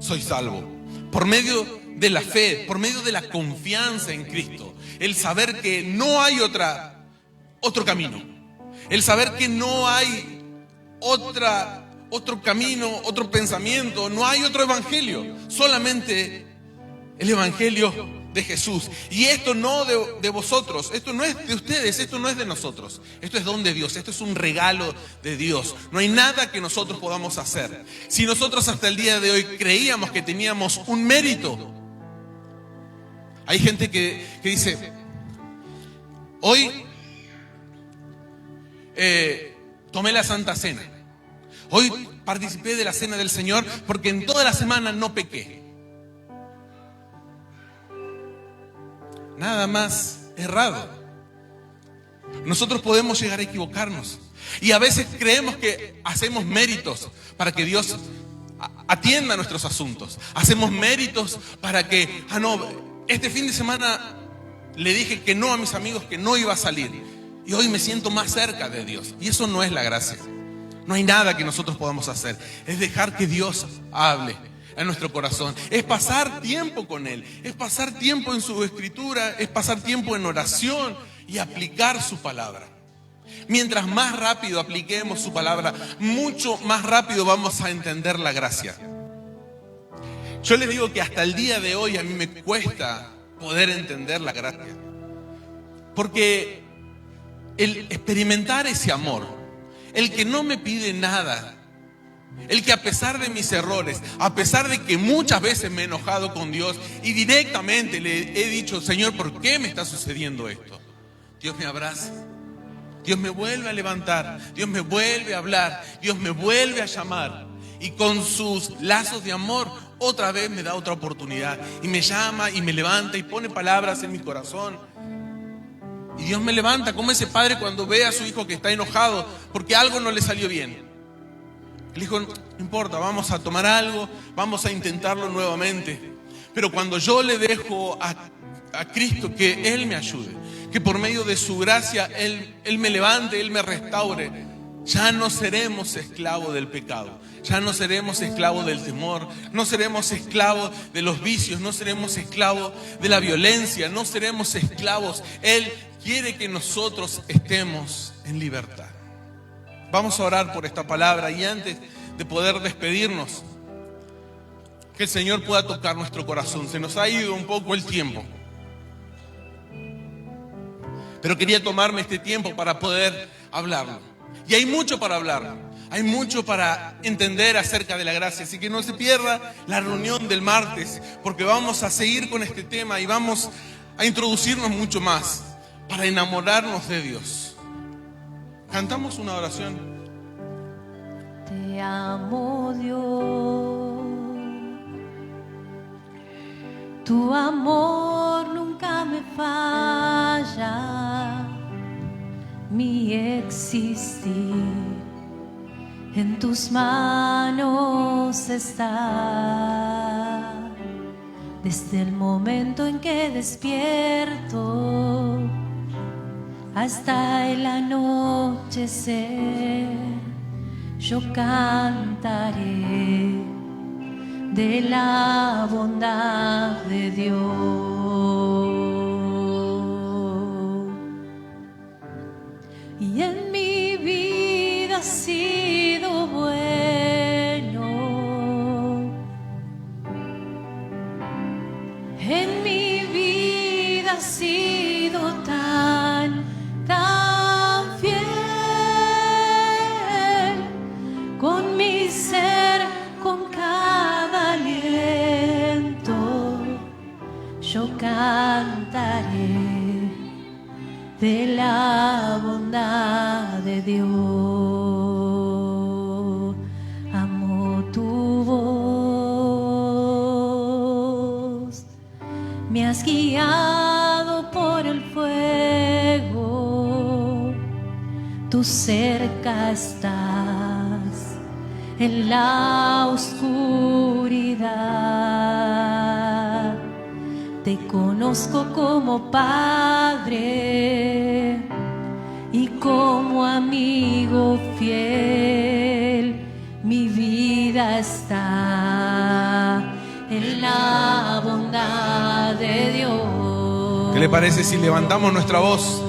soy salvo, por medio de la fe, por medio de la confianza en Cristo. El saber que no hay otro camino. El saber que no hay otro camino, otro pensamiento. No hay otro evangelio. Solamente el evangelio de Jesús. Y esto no de vosotros. Esto no es de ustedes. Esto no es de nosotros. Esto es don de Dios. Esto es un regalo de Dios. No hay nada que nosotros podamos hacer. Si nosotros hasta el día de hoy creíamos que teníamos un mérito, hay gente que dice, hoy tomé la Santa Cena. Hoy participé de la Cena del Señor porque en toda la semana no pequé. Nada más errado. Nosotros podemos llegar a equivocarnos. Y a veces creemos que hacemos méritos para que Dios atienda nuestros asuntos. Hacemos méritos para que, este fin de semana le dije que no a mis amigos, que no iba a salir. Y hoy me siento más cerca de Dios. Y eso no es la gracia. No hay nada que nosotros podamos hacer. Es dejar que Dios hable en nuestro corazón. Es pasar tiempo con Él. Es pasar tiempo en su Escritura. Es pasar tiempo en oración y aplicar su palabra. Mientras más rápido apliquemos su palabra, mucho más rápido vamos a entender la gracia. Yo les digo que hasta el día de hoy a mí me cuesta poder entender la gracia. Porque el experimentar ese amor, el que no me pide nada, el que a pesar de mis errores, a pesar de que muchas veces me he enojado con Dios y directamente le he dicho, Señor, ¿por qué me está sucediendo esto? Dios me abraza, Dios me vuelve a levantar, Dios me vuelve a hablar, Dios me vuelve a llamar. Y con sus lazos de amor otra vez me da otra oportunidad. Y me llama y me levanta y pone palabras en mi corazón. Y Dios me levanta como ese padre cuando ve a su hijo que está enojado porque algo no le salió bien. El hijo, no importa, vamos a tomar algo, vamos a intentarlo nuevamente. Pero cuando yo le dejo a Cristo que Él me ayude, que por medio de su gracia Él me levante, Él me restaure, ya no seremos esclavos del pecado, ya no seremos esclavos del temor, no seremos esclavos de los vicios, no seremos esclavos de la violencia, no seremos esclavos. Él quiere que nosotros estemos en libertad. Vamos a orar por esta palabra y antes de poder despedirnos, que el Señor pueda tocar nuestro corazón. Se nos ha ido un poco el tiempo, pero quería tomarme este tiempo para poder hablarlo. Y hay mucho para hablar. Hay mucho para entender acerca de la gracia, así que no se pierda la reunión del martes, porque vamos a seguir con este tema y vamos a introducirnos mucho más para enamorarnos de Dios. Cantamos una oración. Te amo, Dios, tu amor nunca me falla, mi existir en tus manos está. Desde el momento en que despierto hasta el anochecer, yo cantaré de la bondad de Dios. Y en mi vida ha sido bueno, en mi vida ha sido tan fiel, con mi ser, con cada aliento, yo cantaré de la bondad de Dios. Amo tu voz, me has guiado por el fuego, tú cerca estás en la oscuridad. Te conozco como Padre y como amigo fiel. Mi vida está en la bondad de Dios. ¿Qué le parece si levantamos nuestra voz?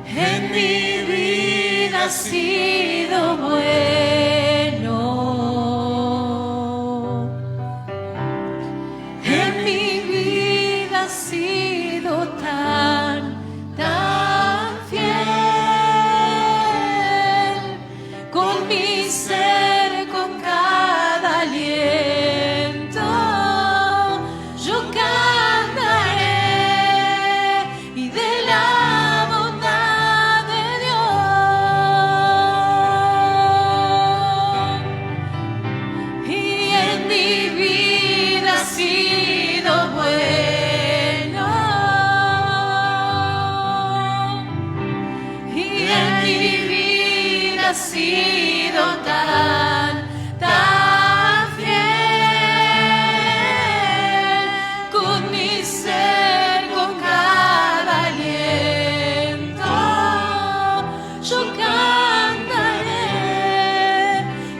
En mi vida ha sido bueno, en mi vida ha sido tan fiel, con mi ser, con cada aliento, yo cantaré y de la bondad de Dios. Y en mi vida ha sido bueno, y en mi vida ha sido tan fiel, con mi ser, con cada aliento, yo cantaré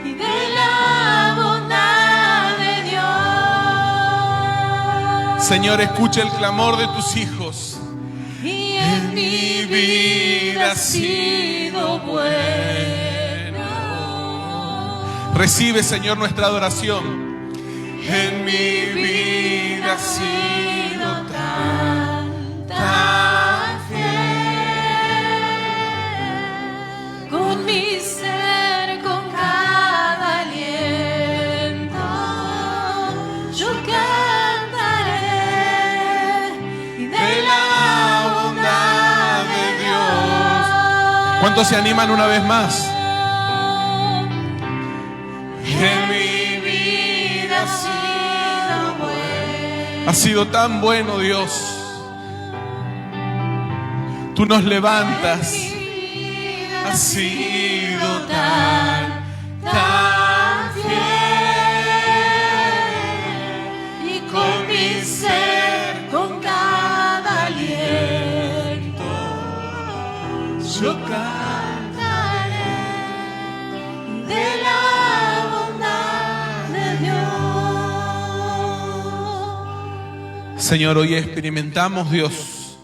y de la bondad de Dios. Señor, escucha el clamor de tus hijos. Y en mi vida ha sido bueno. Recibe, Señor, nuestra adoración. En mi vida ha sido tan fiel, con mi ser, con cada aliento, yo cantaré y de la bondad de Dios. ¿Cuántos se animan una vez más? En mi vida ha sido bueno. Ha sido tan bueno, Dios. Tú nos levantas. Ha sido tan fiel, y con mi ser, con cada aliento, yo cantaré de la bondad de Dios. Señor, hoy experimentamos, Dios,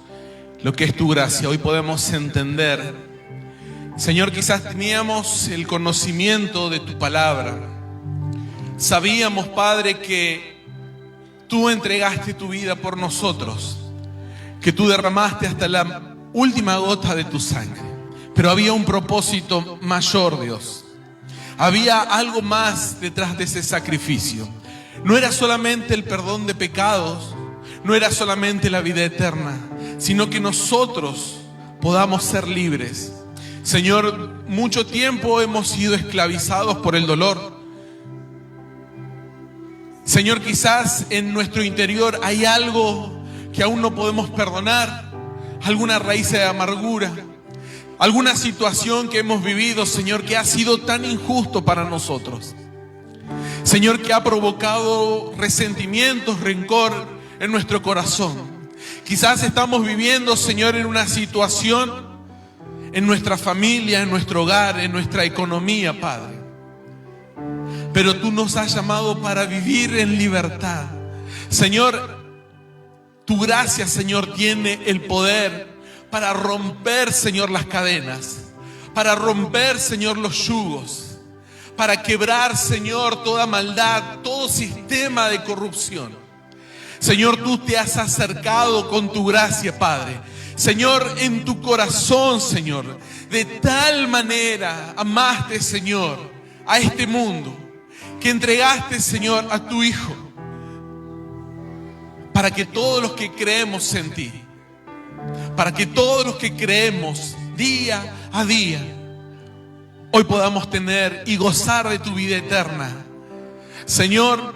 lo que es tu gracia. Hoy podemos entender. Señor, quizás teníamos el conocimiento de tu palabra. Sabíamos, Padre, que tú entregaste tu vida por nosotros, que tú derramaste hasta la última gota de tu sangre Pero había un propósito mayor, Dios. Había algo más detrás de ese sacrificio. No era solamente el perdón de pecados, no era solamente la vida eterna, sino que nosotros podamos ser libres. Señor, mucho tiempo hemos sido esclavizados por el dolor. Señor, quizás en nuestro interior hay algo que aún no podemos perdonar, alguna raíz de amargura, alguna situación que hemos vivido, Señor, que ha sido tan injusto para nosotros. Señor, que ha provocado resentimientos, rencor en nuestro corazón. Quizás estamos viviendo, Señor, en una situación en nuestra familia, en nuestro hogar, en nuestra economía, Padre. Pero tú nos has llamado para vivir en libertad. Señor, tu gracia, Señor, tiene el poder para romper, Señor, las cadenas, para romper, Señor, los yugos, para quebrar, Señor, toda maldad, todo sistema de corrupción. Señor, tú te has acercado con tu gracia, Padre. Señor, en tu corazón, Señor, de tal manera amaste, Señor, a este mundo, que entregaste, Señor, a tu Hijo, para que todos los que creemos en ti, para que todos los que creemos día a día, hoy podamos tener y gozar de tu vida eterna. Señor,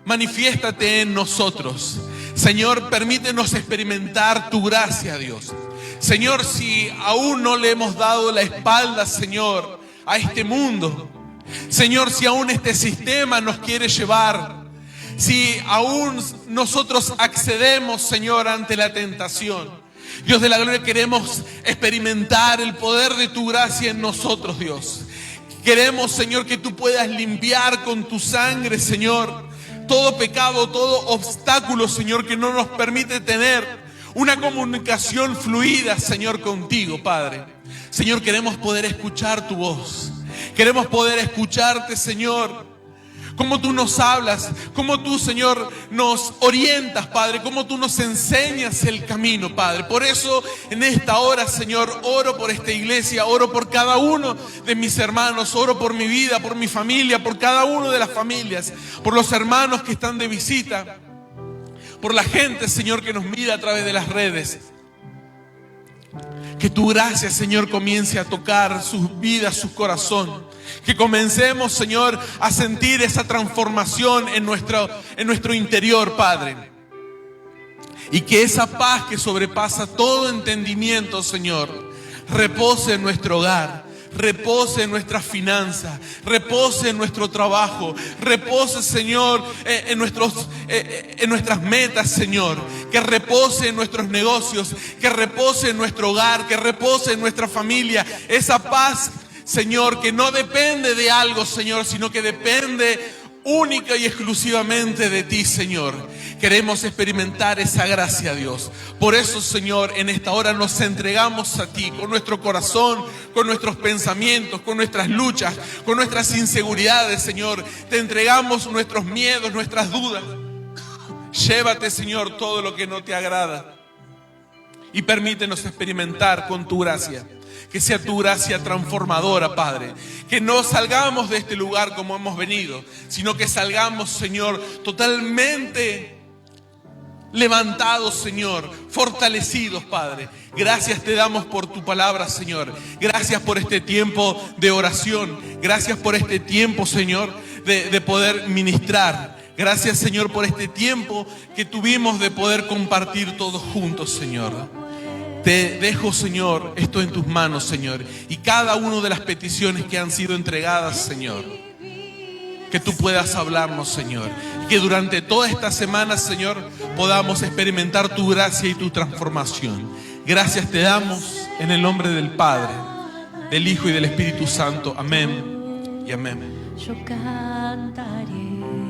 manifiéstate en nosotros. Señor, permítenos experimentar tu gracia, Dios. Señor, si aún no le hemos dado la espalda, Señor, a este mundo, Señor, si aún este sistema nos quiere llevar, si aún nosotros accedemos, Señor, ante la tentación, Dios de la gloria, queremos experimentar el poder de tu gracia en nosotros, Dios. Queremos, Señor, que tú puedas limpiar con tu sangre, Señor, todo pecado, todo obstáculo, Señor, que no nos permite tener una comunicación fluida, Señor, contigo, Padre. Señor, queremos poder escuchar tu voz. Queremos poder escucharte, Señor, cómo tú nos hablas, cómo tú, Señor, nos orientas, Padre, cómo tú nos enseñas el camino, Padre. Por eso, en esta hora, Señor, oro por esta iglesia, oro por cada uno de mis hermanos, oro por mi vida, por mi familia, por cada uno de las familias, por los hermanos que están de visita, por la gente, Señor, que nos mira a través de las redes. Que tu gracia, Señor, comience a tocar sus vidas, su corazón. Que comencemos, Señor, a sentir esa transformación en nuestro interior, Padre. Y que esa paz que sobrepasa todo entendimiento, Señor, repose en nuestro hogar, repose en nuestras finanzas, repose en nuestro trabajo, repose, Señor, en nuestras metas, Señor, que repose en nuestros negocios, que repose en nuestro hogar, que repose en nuestra familia. Esa paz, Señor, que no depende de algo, Señor, sino que depende única y exclusivamente de ti, Señor. Queremos experimentar esa gracia, Dios. Por eso, Señor, en esta hora nos entregamos a ti con nuestro corazón, con nuestros pensamientos, con nuestras luchas, con nuestras inseguridades, Señor. Te entregamos nuestros miedos, nuestras dudas. Llévate, Señor, todo lo que no te agrada y permítenos experimentar con tu gracia. Que sea tu gracia transformadora, Padre. Que no salgamos de este lugar como hemos venido, sino que salgamos, Señor, totalmente levantados, Señor, fortalecidos, Padre. Gracias te damos por tu palabra, Señor. Gracias por este tiempo de oración. Gracias por este tiempo, Señor, de poder ministrar. Gracias, Señor, por este tiempo que tuvimos de poder compartir todos juntos, Señor. Te dejo, Señor, esto en tus manos, Señor. Y cada una de las peticiones que han sido entregadas, Señor, que tú puedas hablarnos, Señor. Y que durante toda esta semana, Señor, podamos experimentar tu gracia y tu transformación. Gracias te damos en el nombre del Padre, del Hijo y del Espíritu Santo. Amén y amén. Yo cantaré.